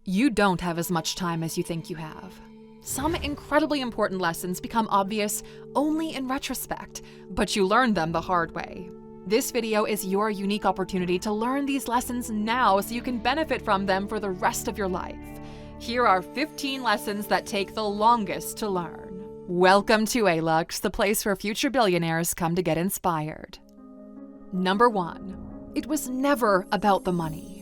You don't have as much time as you think you have. Some incredibly important lessons become obvious only in retrospect, but you learn them the hard way. This video is your unique opportunity to learn these lessons now so you can benefit from them for the rest of your life. Here are 15 lessons that take the longest to learn. Welcome to Alux, the place where future billionaires come to get inspired. Number 1. It was never about the money.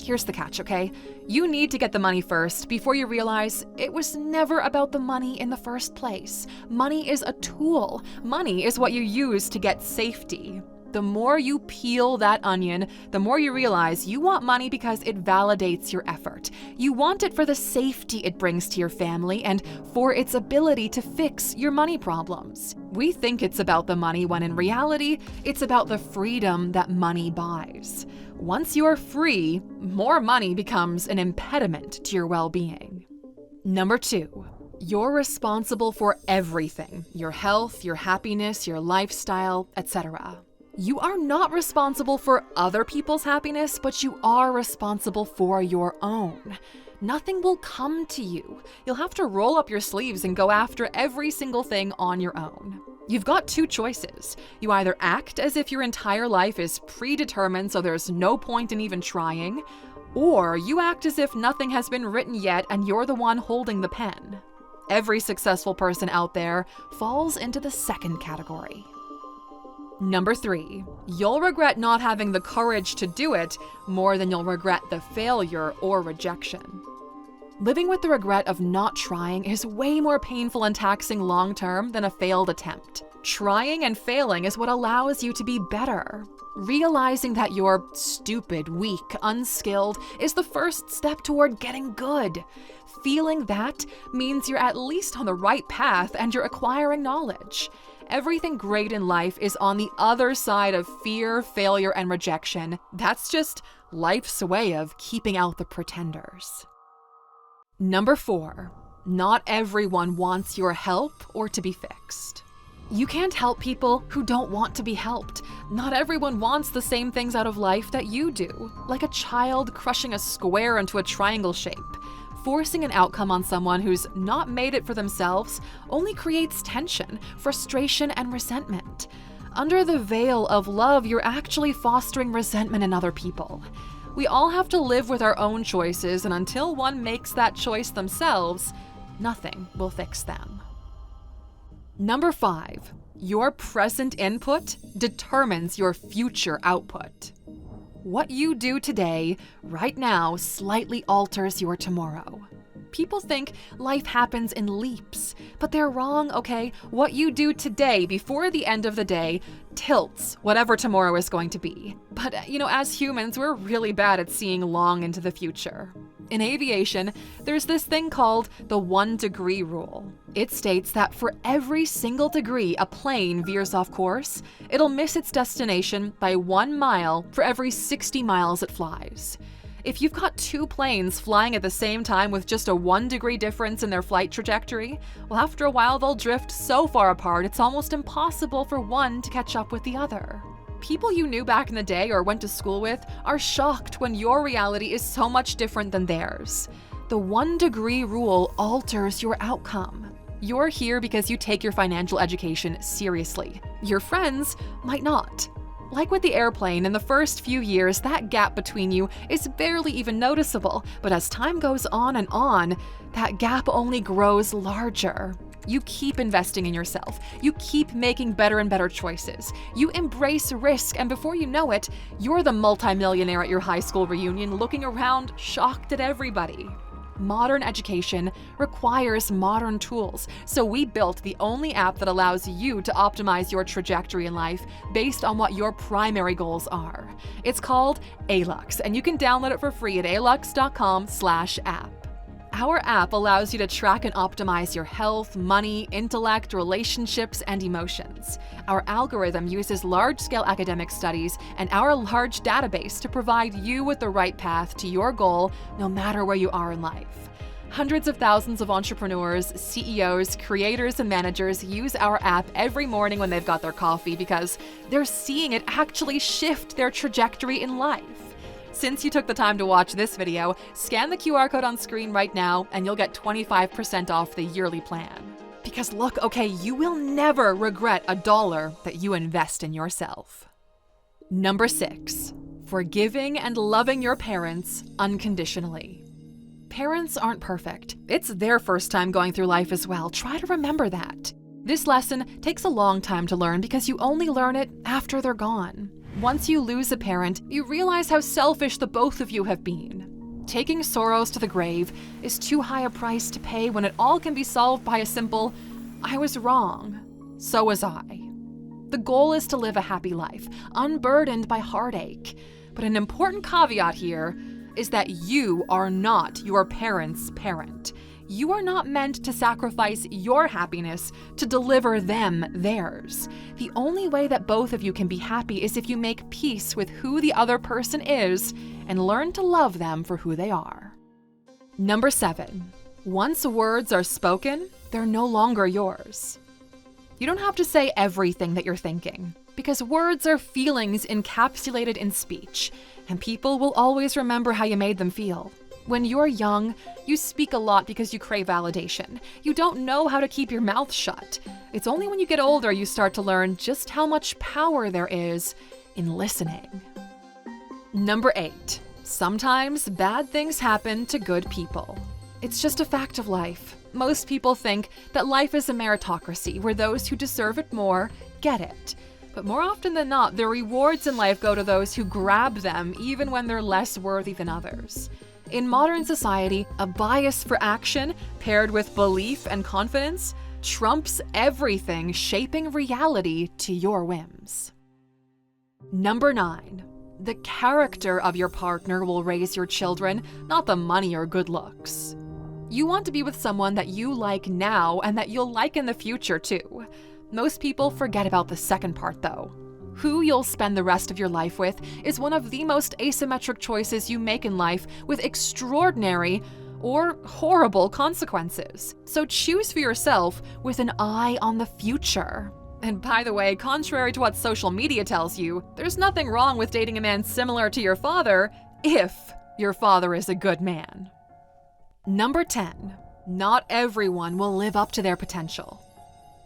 Here's the catch, okay? You need to get the money first before you realize it was never about the money in the first place. Money is a tool. Money is what you use to get safety. The more you peel that onion, the more you realize you want money because it validates your effort. You want it for the safety it brings to your family and for its ability to fix your money problems. We think it's about the money when in reality, it's about the freedom that money buys. Once you're free, more money becomes an impediment to your well-being. Number 2. You're responsible for everything: your health, your happiness, your lifestyle, etc. You are not responsible for other people's happiness, but you are responsible for your own. Nothing will come to you. You'll have to roll up your sleeves and go after every single thing on your own. You've got two choices. You either act as if your entire life is predetermined so there's no point in even trying, or you act as if nothing has been written yet and you're the one holding the pen. Every successful person out there falls into the second category. Number 3, you'll regret not having the courage to do it more than you'll regret the failure or rejection. Living with the regret of not trying is way more painful and taxing long-term than a failed attempt. Trying and failing is what allows you to be better. Realizing that you're stupid, weak, unskilled is the first step toward getting good. Feeling that means you're at least on the right path and you're acquiring knowledge. Everything great in life is on the other side of fear, failure, and rejection. That's just life's way of keeping out the pretenders. Number 4, not everyone wants your help or to be fixed. You can't help people who don't want to be helped. Not everyone wants the same things out of life that you do, like a child crushing a square into a triangle shape. Forcing an outcome on someone who's not made it for themselves only creates tension, frustration, and resentment. Under the veil of love, you're actually fostering resentment in other people. We all have to live with our own choices, and until one makes that choice themselves, nothing will fix them. Number 5, your present input determines your future output. What you do today, right now, slightly alters your tomorrow. People think life happens in leaps, but they're wrong, okay? What you do today before the end of the day tilts whatever tomorrow is going to be. But, as humans, we're really bad at seeing long into the future. In aviation, there's this thing called the 1-degree rule. It states that for every single degree a plane veers off course, it'll miss its destination by 1 mile for every 60 miles it flies. If you've got 2 planes flying at the same time with just a 1-degree difference in their flight trajectory, well, after a while they'll drift so far apart it's almost impossible for one to catch up with the other. People you knew back in the day or went to school with are shocked when your reality is so much different than theirs. The 1-degree rule alters your outcome. You're here because you take your financial education seriously. Your friends might not. Like with the airplane, in the first few years, that gap between you is barely even noticeable, but as time goes on, that gap only grows larger. You keep investing in yourself. You keep making better and better choices. You embrace risk, and before you know it, you're the multimillionaire at your high school reunion looking around, shocked at everybody. Modern education requires modern tools, so we built the only app that allows you to optimize your trajectory in life based on what your primary goals are. It's called Alux, and you can download it for free at Alux.com/app. Our app allows you to track and optimize your health, money, intellect, relationships, and emotions. Our algorithm uses large-scale academic studies and our large database to provide you with the right path to your goal, no matter where you are in life. Hundreds of thousands of entrepreneurs, CEOs, creators, and managers use our app every morning when they've got their coffee because they're seeing it actually shift their trajectory in life. Since you took the time to watch this video, scan the QR code on screen right now and you'll get 25% off the yearly plan. Because look, okay, you will never regret a dollar that you invest in yourself. Number 6, forgiving and loving your parents unconditionally. Parents aren't perfect. It's their first time going through life as well. Try to remember that. This lesson takes a long time to learn because you only learn it after they're gone. Once you lose a parent, you realize how selfish the both of you have been. Taking sorrows to the grave is too high a price to pay when it all can be solved by a simple, "I was wrong, so was I." The goal is to live a happy life, unburdened by heartache. But an important caveat here is that you are not your parents' parent. You are not meant to sacrifice your happiness to deliver them theirs. The only way that both of you can be happy is if you make peace with who the other person is and learn to love them for who they are. Number 7, once words are spoken, they're no longer yours. You don't have to say everything that you're thinking, because words are feelings encapsulated in speech, and people will always remember how you made them feel. When you're young, you speak a lot because you crave validation. You don't know how to keep your mouth shut. It's only when you get older you start to learn just how much power there is in listening. Number 8, sometimes bad things happen to good people. It's just a fact of life. Most people think that life is a meritocracy where those who deserve it more get it. But more often than not, the rewards in life go to those who grab them even when they're less worthy than others. In modern society, a bias for action paired with belief and confidence trumps everything, shaping reality to your whims. Number 9, the character of your partner will raise your children, not the money or good looks. You want to be with someone that you like now and that you'll like in the future too. Most people forget about the second part though. Who you'll spend the rest of your life with is one of the most asymmetric choices you make in life with extraordinary or horrible consequences. So choose for yourself with an eye on the future. And by the way, contrary to what social media tells you, there's nothing wrong with dating a man similar to your father if your father is a good man. Number 10, not everyone will live up to their potential.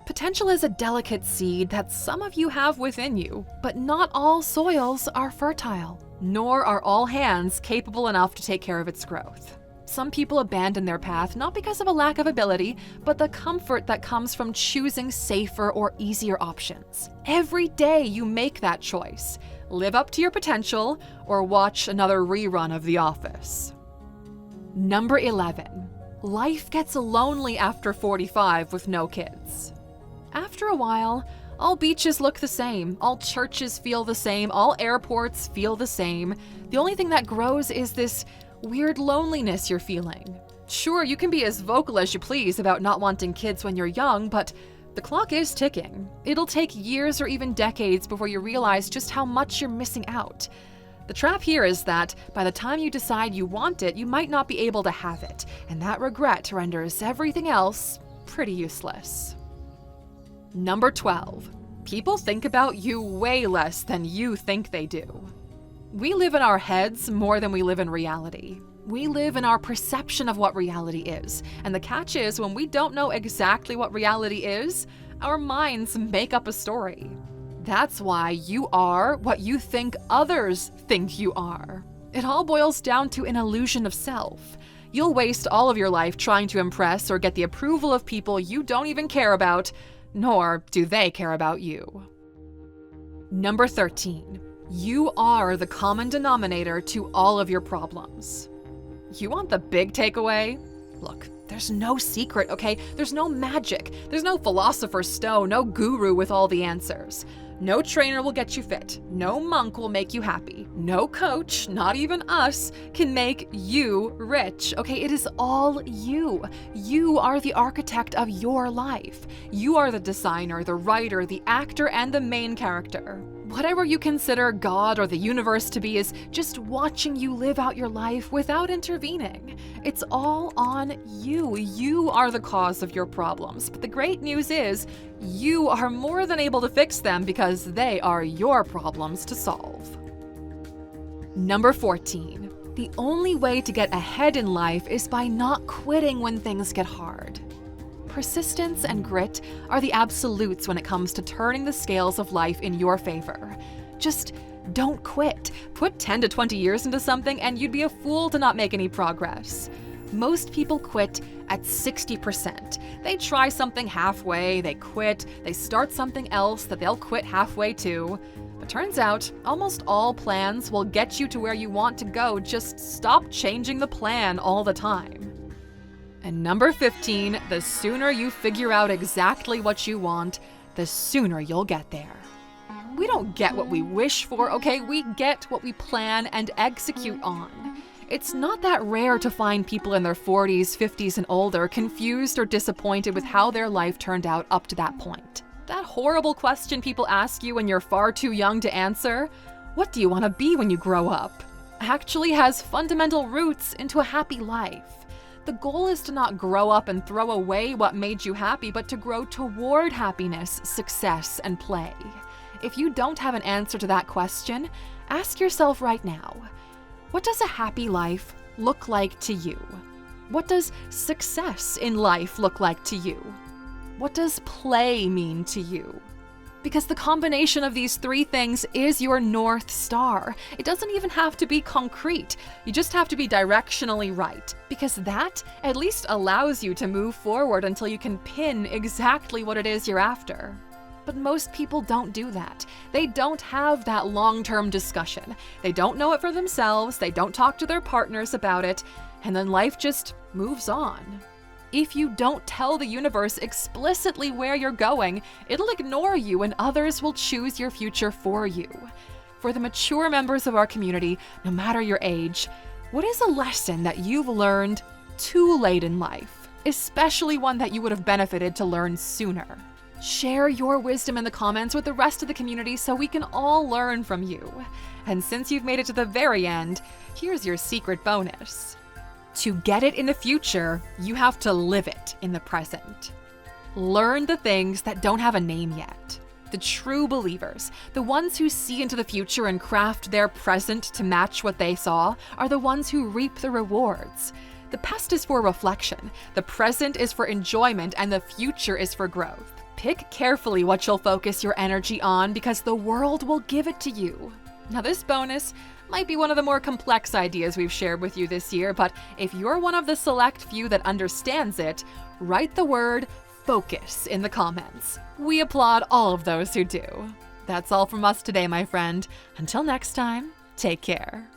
Potential is a delicate seed that some of you have within you, but not all soils are fertile, nor are all hands capable enough to take care of its growth. Some people abandon their path not because of a lack of ability, but the comfort that comes from choosing safer or easier options. Every day you make that choice. Live up to your potential or watch another rerun of The Office. Number 11, life gets lonely after 45 with no kids. After a while, all beaches look the same, all churches feel the same, all airports feel the same. The only thing that grows is this weird loneliness you're feeling. Sure, you can be as vocal as you please about not wanting kids when you're young, but the clock is ticking. It'll take years or even decades before you realize just how much you're missing out. The trap here is that by the time you decide you want it, you might not be able to have it, and that regret renders everything else pretty useless. Number 12, people think about you way less than you think they do. We live in our heads more than we live in reality. We live in our perception of what reality is, and the catch is when we don't know exactly what reality is, our minds make up a story. That's why you are what you think others think you are. It all boils down to an illusion of self. You'll waste all of your life trying to impress or get the approval of people you don't even care about, nor do they care about you. Number 13, you are the common denominator to all of your problems. You want the big takeaway? Look, there's no secret, okay? There's no magic. There's no philosopher's stone, no guru with all the answers. No trainer will get you fit. No monk will make you happy. No coach, not even us, can make you rich. Okay, it is all you. You are the architect of your life. You are the designer, the writer, the actor, and the main character. Whatever you consider God or the universe to be is just watching you live out your life without intervening. It's all on you. You are the cause of your problems. But the great news is, you are more than able to fix them because they are your problems to solve. Number 14. The only way to get ahead in life is by not quitting when things get hard. Persistence and grit are the absolutes when it comes to turning the scales of life in your favor. Just don't quit. Put 10 to 20 years into something and you'd be a fool to not make any progress. Most people quit at 60%. They try something halfway, they quit, they start something else that they'll quit halfway too. But turns out, almost all plans will get you to where you want to go, just stop changing the plan all the time. And number 15, the sooner you figure out exactly what you want, the sooner you'll get there. We don't get what we wish for, okay? We get what we plan and execute on. It's not that rare to find people in their 40s, 50s, and older confused or disappointed with how their life turned out up to that point. That horrible question people ask you when you're far too young to answer, what do you want to be when you grow up, actually has fundamental roots into a happy life. The goal is to not grow up and throw away what made you happy, but to grow toward happiness, success, and play. If you don't have an answer to that question, ask yourself right now, what does a happy life look like to you? What does success in life look like to you? What does play mean to you? Because the combination of these three things is your North Star. It doesn't even have to be concrete. You just have to be directionally right, because that at least allows you to move forward until you can pin exactly what it is you're after. But most people don't do that. They don't have that long-term discussion. They don't know it for themselves, they don't talk to their partners about it, and then life just moves on. If you don't tell the universe explicitly where you're going, it'll ignore you and others will choose your future for you. For the mature members of our community, no matter your age, what is a lesson that you've learned too late in life, especially one that you would have benefited to learn sooner? Share your wisdom in the comments with the rest of the community so we can all learn from you. And since you've made it to the very end, here's your secret bonus. To get it in the future, you have to live it in the present. Learn the things that don't have a name yet. The true believers, the ones who see into the future and craft their present to match what they saw, are the ones who reap the rewards. The past is for reflection, the present is for enjoyment, and the future is for growth. Pick carefully what you'll focus your energy on because the world will give it to you. Now, this bonus might be one of the more complex ideas we've shared with you this year, but if you're one of the select few that understands it, write the word focus in the comments. We applaud all of those who do. That's all from us today, my friend. Until next time, take care.